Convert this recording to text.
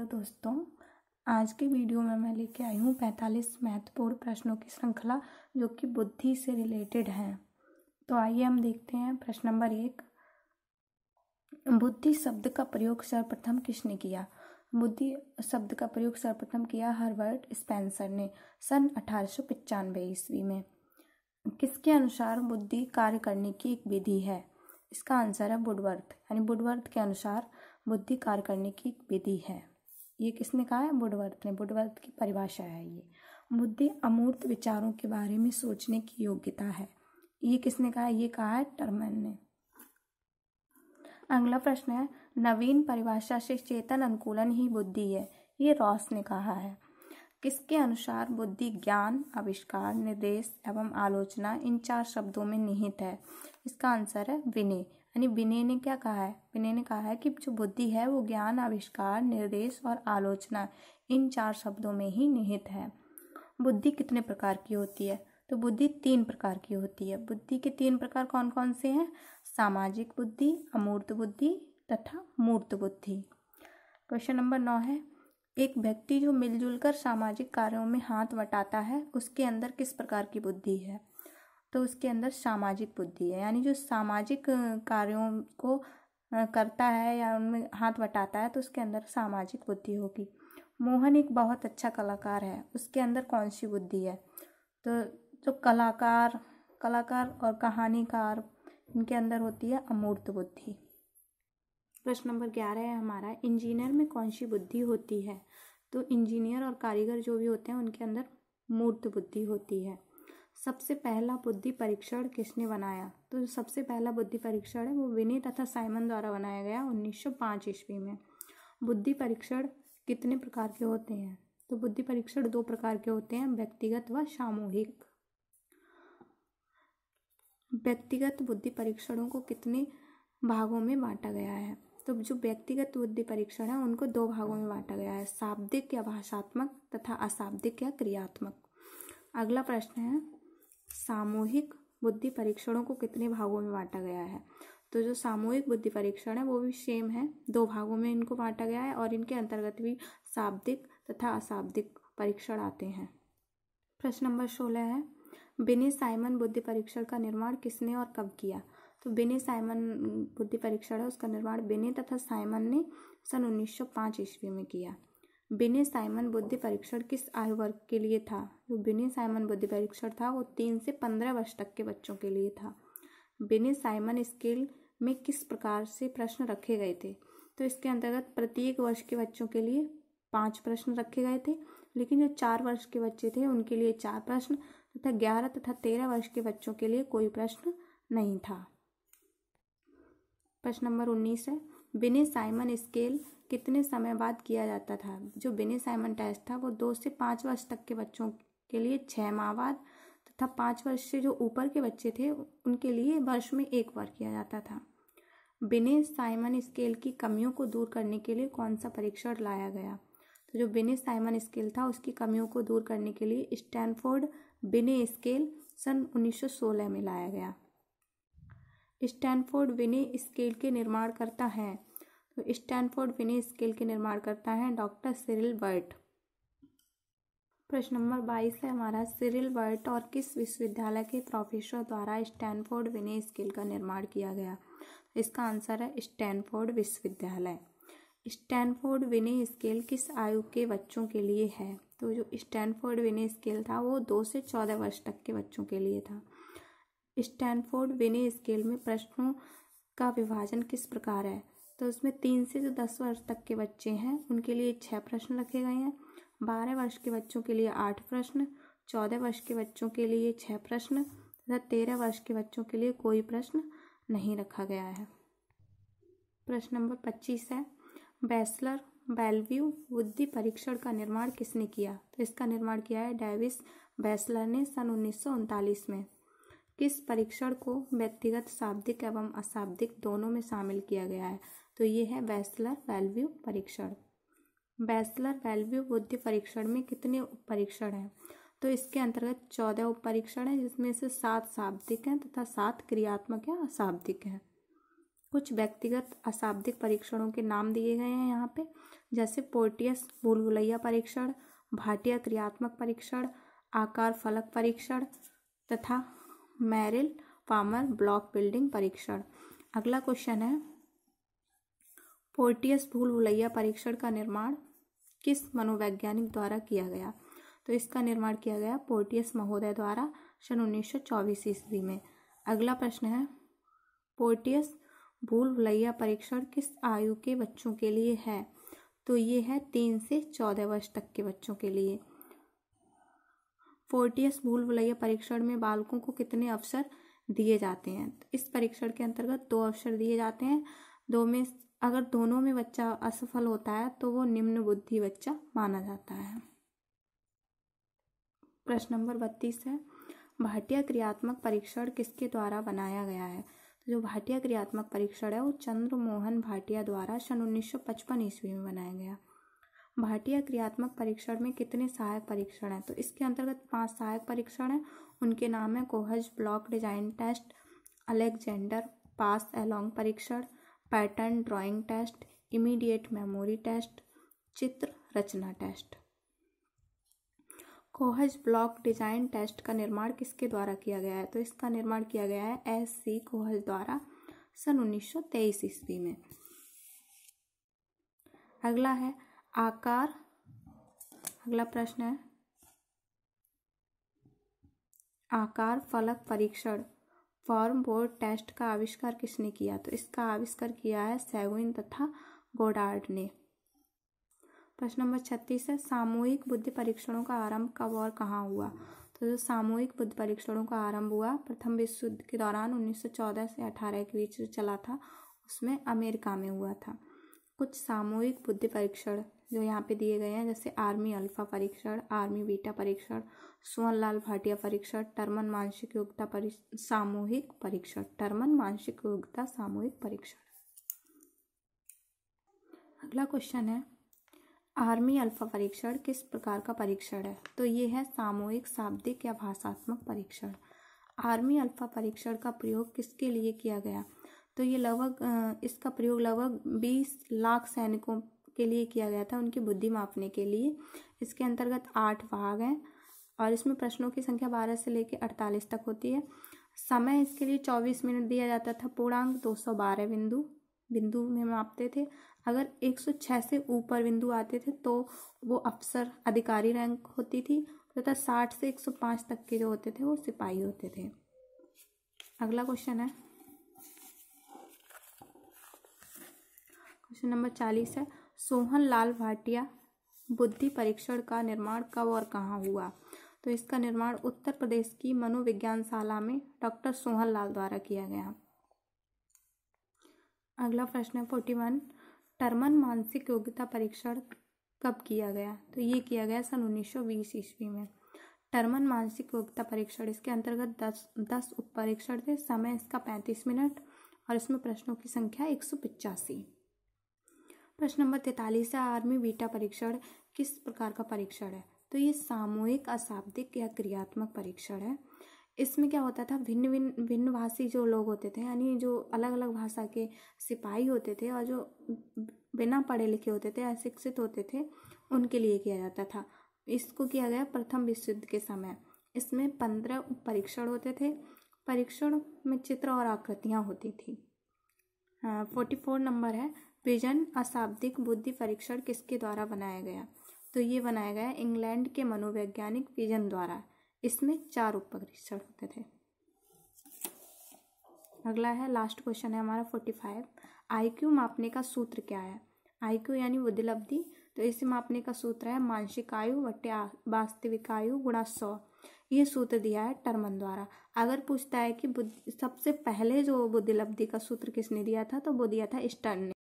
Hello दोस्तों, आज के वीडियो में मैं लेके आई हूँ 45 महत्वपूर्ण प्रश्नों की श्रृंखला जो कि बुद्धि से रिलेटेड हैं। तो आइए हम देखते हैं। प्रश्न नंबर 1, बुद्धि शब्द का प्रयोग सर्वप्रथम किसने किया? बुद्धि शब्द का प्रयोग सर्वप्रथम किया हर्बर्ट स्पेंसर ने सन 1895 ईस्वी में। किसके अनुसार बुद्धि कार्य करने की एक विधि है? इसका आंसर है वुडवर्थ, यानी वुडवर्थ के अनुसार बुद्धि कार्य करने की एक विधि है। ये किसने कहा है? वुडवर्थ ने। वुडवर्थ की परिभाषा है ये। बुद्धि अमूर्त विचारों के बारे में सोचने की योग्यता है। ये किसने कहा है? ये कहा है टर्मन ने। अगला प्रश्न है, नवीन परिभाषा से चेतन अनुकूलन ही बुद्धि है। ये रॉस ने कहा है। किसके अनुसार बुद्धि ज्ञान, आविष्कार, निर्देश एवं आलोचना इन 4 शब्दों में निहित है? इसका आंसर है विनय, यानी विनय ने क्या कहा है? विनय ने कहा है कि जो बुद्धि है वो ज्ञान, आविष्कार, निर्देश और आलोचना इन 4 शब्दों में ही निहित है। बुद्धि कितने प्रकार की होती है? तो बुद्धि 3 प्रकार की होती है। बुद्धि के 3 प्रकार कौन कौन से हैं? सामाजिक बुद्धि, अमूर्त बुद्धि तथा मूर्त बुद्धि। क्वेश्चन नंबर 9 है, एक व्यक्ति जो मिलजुल कर सामाजिक कार्यों में हाथ बटाता है उसके अंदर किस प्रकार की बुद्धि है? तो उसके अंदर सामाजिक बुद्धि है, यानी जो सामाजिक कार्यों को करता है या उनमें हाथ बटाता है तो उसके अंदर सामाजिक बुद्धि होगी। मोहन एक बहुत अच्छा कलाकार है, उसके अंदर कौन सी बुद्धि है? तो जो कलाकार और कहानीकार, इनके अंदर होती है अमूर्त बुद्धि। प्रश्न नंबर 11 है हमारा, इंजीनियर में कौन सी बुद्धि होती है? तो इंजीनियर और कारीगर जो भी होते हैं उनके अंदर मूर्त बुद्धि होती है। सबसे पहला बुद्धि परीक्षण किसने बनाया? तो जो सबसे पहला बुद्धि परीक्षण है वो विनय तथा साइमन द्वारा बनाया गया 1905 ईस्वी में। बुद्धि परीक्षण कितने प्रकार के होते हैं? तो बुद्धि परीक्षण 2 प्रकार के होते हैं, व्यक्तिगत व सामूहिक। व्यक्तिगत बुद्धि परीक्षणों को कितने भागों में बांटा गया है? तो जो व्यक्तिगत बुद्धि परीक्षण है उनको 2 भागों में बांटा गया है, शाब्दिक या भाषात्मक तथा अशाब्दिक या क्रियात्मक। अगला प्रश्न है, सामूहिक बुद्धि परीक्षणों को कितने भागों में बांटा गया है? तो जो सामूहिक बुद्धि परीक्षण है वो भी सेम है, 2 भागों में इनको बांटा गया है और इनके अंतर्गत भी शाब्दिक तथा अशाब्दिक परीक्षण आते हैं। प्रश्न नंबर 16 है, विनय साइमन बुद्धि परीक्षण का निर्माण किसने और कब किया? तो विनय साइमन बुद्धि परीक्षण है उसका निर्माण विनय तथा साइमन ने सन 1905 ईस्वी में किया। विनय साइमन बुद्धि परीक्षण किस आयु वर्ग के लिए था? जो विनय साइमन बुद्धि परीक्षण था वो 3 से 15 वर्ष तक के बच्चों के लिए था। विनय साइमन स्केल में किस प्रकार से प्रश्न रखे गए थे? तो इसके अंतर्गत प्रत्येक वर्ष के बच्चों के लिए 5 प्रश्न रखे गए थे, लेकिन जो 4 वर्ष के बच्चे थे उनके लिए 4 प्रश्न तथा 11 तथा 13 वर्ष के बच्चों के लिए कोई प्रश्न नहीं था। प्रश्न नंबर 19 है, विनय साइमन स्केल कितने समय बाद किया जाता था? जो विनय साइमन टेस्ट था वो 2 से 5 वर्ष तक के बच्चों के लिए 6 माह बाद तथा 5 वर्ष से जो ऊपर के बच्चे थे उनके लिए वर्ष में 1 बार किया जाता था। विनय साइमन स्केल की कमियों को दूर करने के लिए कौन सा परीक्षण लाया गया? तो जो विनय साइमन स्केल था उसकी कमियों को दूर करने के लिए स्टैनफोर्ड विनय स्केल सन 1916 में लाया गया। स्टैनफोर्ड विनय स्केल के निर्माणकर्ता हैं? तो स्टैनफोर्ड विनय स्केल के निर्माणकर्ता हैं डॉक्टर सिरिल बर्ट। प्रश्न नंबर 22 है हमारा, सिरिल बर्ट और किस विश्वविद्यालय के प्रोफेसर द्वारा स्टैनफोर्ड विनय स्केल का निर्माण किया गया? इसका आंसर है स्टैनफोर्ड विश्वविद्यालय। स्टैनफोर्ड विनय स्केल किस आयु के बच्चों के लिए है? तो जो स्टैनफोर्ड विनय स्केल था वो 2 से 14 वर्ष तक के बच्चों के लिए था। स्टैनफोर्ड विनय स्केल में प्रश्नों का विभाजन किस प्रकार है? तो उसमें 3 से जो 10 वर्ष तक के बच्चे हैं उनके लिए 6 प्रश्न रखे गए हैं, 12 वर्ष के बच्चों के लिए 8 प्रश्न, 14 वर्ष के बच्चों के लिए 6 प्रश्न तथा 13 वर्ष के बच्चों के लिए कोई प्रश्न नहीं रखा गया है। प्रश्न नंबर 25 है, बैचलर बेलव्यू बुद्धि परीक्षण का निर्माण किसने किया? तो इसका निर्माण किया है डेविस बैचलर ने सन 1939 में। किस परीक्षण को व्यक्तिगत, शाब्दिक एवं अशाब्दिक दोनों में शामिल किया गया है? तो ये है बैचलर बेलव्यू परीक्षण। बैचलर बेलव्यू बुद्धि परीक्षण में कितने उप परीक्षण हैं? तो इसके अंतर्गत 14 उप परीक्षण हैं जिसमें से 7 शाब्दिक हैं तथा 7 क्रियात्मक या अशाब्दिक हैं। कुछ व्यक्तिगत अशाब्दिक परीक्षणों के नाम दिए गए हैं यहाँ पे, जैसे पोर्टियस भूल-भुलैया परीक्षण, भाटिया क्रियात्मक परीक्षण, आकार फलक परीक्षण तथा मेरिल पामर ब्लॉक बिल्डिंग परीक्षण। अगला क्वेश्चन है, पोर्टियस भूल-भुलैया परीक्षण का निर्माण किस मनोवैज्ञानिक द्वारा किया गया? तो इसका निर्माण किया गया पोर्टियस महोदय द्वारा सन 1924 ईस्वी में। अगला प्रश्न है, पोर्टियस भूल-भुलैया परीक्षण किस आयु के बच्चों के लिए है? तो ये है 3 से 14 वर्ष तक के बच्चों के लिए। पोर्टियस भूल-भुलैया परीक्षण में बालकों को कितने अवसर दिए जाते हैं? तो इस परीक्षण के अंतर्गत 2 अवसर दिए जाते हैं। अगर दोनों में बच्चा असफल होता है तो वो निम्न बुद्धि बच्चा माना जाता है। प्रश्न नंबर 32 है, भाटिया क्रियात्मक परीक्षण किसके द्वारा बनाया गया है? तो जो भाटिया क्रियात्मक परीक्षण है वो चंद्र मोहन भाटिया द्वारा सन 1955 ईस्वी में बनाया गया। भाटिया क्रियात्मक परीक्षण में कितने सहायक परीक्षण हैं? तो इसके अंतर्गत 5 सहायक परीक्षण हैं। उनके नाम है Kohs block design test, Alexander pass along परीक्षण, pattern drawing test, immediate memory test, चित्र रचना test. Kohs block design test का निर्माण किसके द्वारा किया गया है? तो इसका निर्माण किया गया है S.C. कोहज द्वारा सन 1923 ईस्वी में। अगला है अगला प्रश्न है, आकार फलक परीक्षण फॉर्म बोर्ड टेस्ट का आविष्कार किसने किया? तो इसका आविष्कार किया है सेगुइन तथा गोडार्ड ने। प्रश्न नंबर 36 है, सामूहिक बुद्धि परीक्षणों का आरंभ कब और कहाँ हुआ? तो जो सामूहिक बुद्धि परीक्षणों का आरंभ हुआ प्रथम विश्व युद्ध के दौरान 1914 से 18 के बीच चला था, उसमें अमेरिका में हुआ था। कुछ सामूहिक बुद्धि परीक्षण जो यहाँ पे दिए गए हैं, जैसे आर्मी अल्फा परीक्षण, आर्मी बीटा परीक्षण, सोहनलाल भाटिया परीक्षण, टर्मन मानसिक योग्यता सामूहिक परीक्षण, टर्मन मानसिक योग्यता सामूहिक परीक्षण। अगला क्वेश्चन है, आर्मी अल्फा परीक्षण किस प्रकार का परीक्षण है? तो ये है सामूहिक शाब्दिक या भाषात्मक परीक्षण। आर्मी अल्फा परीक्षण का प्रयोग किसके लिए किया गया? तो ये इसका प्रयोग लगभग 20 लाख सैनिकों के लिए किया गया था, उनकी बुद्धि मापने के लिए। इसके अंतर्गत 8 भाग हैं और इसमें प्रश्नों की संख्या 12 से लेकर 48 तक होती है। समय इसके लिए 24 मिनट दिया जाता था। पूर्णांक 212 बिंदु में मापते थे। अगर 106 से ऊपर बिंदु आते थे तो वो अफसर अधिकारी रैंक होती थी, तथा 60 से 105 तक के जो होते थे वो सिपाही होते थे। अगला क्वेश्चन है, क्वेश्चन नंबर 40 है, सोहनलाल भाटिया बुद्धि परीक्षण का निर्माण कब और कहाँ हुआ? तो इसका निर्माण उत्तर प्रदेश की मनोविज्ञानशाला में डॉक्टर सोहनलाल द्वारा किया गया। अगला प्रश्न है 41, टर्मन मानसिक योग्यता परीक्षण कब किया गया? तो ये किया गया सन 1920 ईस्वी में। टर्मन मानसिक योग्यता परीक्षण, इसके अंतर्गत 10 उप परीक्षण थे। समय इसका 35 मिनट और इसमें प्रश्नों की संख्या 185। प्रश्न नंबर 43 है, आर्मी बीटा परीक्षण किस प्रकार का परीक्षण है? तो ये सामूहिक अशाब्दिक या क्रियात्मक परीक्षण है। इसमें क्या होता था, भिन्न भाषी जो लोग होते थे, यानी जो अलग अलग भाषा के सिपाही होते थे और जो बिना पढ़े लिखे होते थे, अशिक्षित होते थे, उनके लिए किया जाता था। इसको किया गया प्रथम विश्व युद्ध के समय। इसमें 15 परीक्षण होते थे। परीक्षण में चित्र और आकृतियाँ होती थी। 44 नंबर है, विजन अशाब्दिक बुद्धि परीक्षण किसके द्वारा बनाया गया? तो ये बनाया गया इंग्लैंड के मनोवैज्ञानिक विजन द्वारा। इसमें 4 उप परीक्षण होते थे। अगला है, लास्ट क्वेश्चन है हमारा 45, IQ मापने का सूत्र क्या है? IQ यानी बुद्धिलब्धि, तो इसे मापने का सूत्र है मानसिक आयु बटे वास्तविक आयु गुणा 100। ये सूत्र दिया है टर्मन द्वारा। अगर पूछता है कि सबसे पहले जो बुद्धिलब्धि का सूत्र किसने दिया था, तो वो दिया था स्टर्न ने।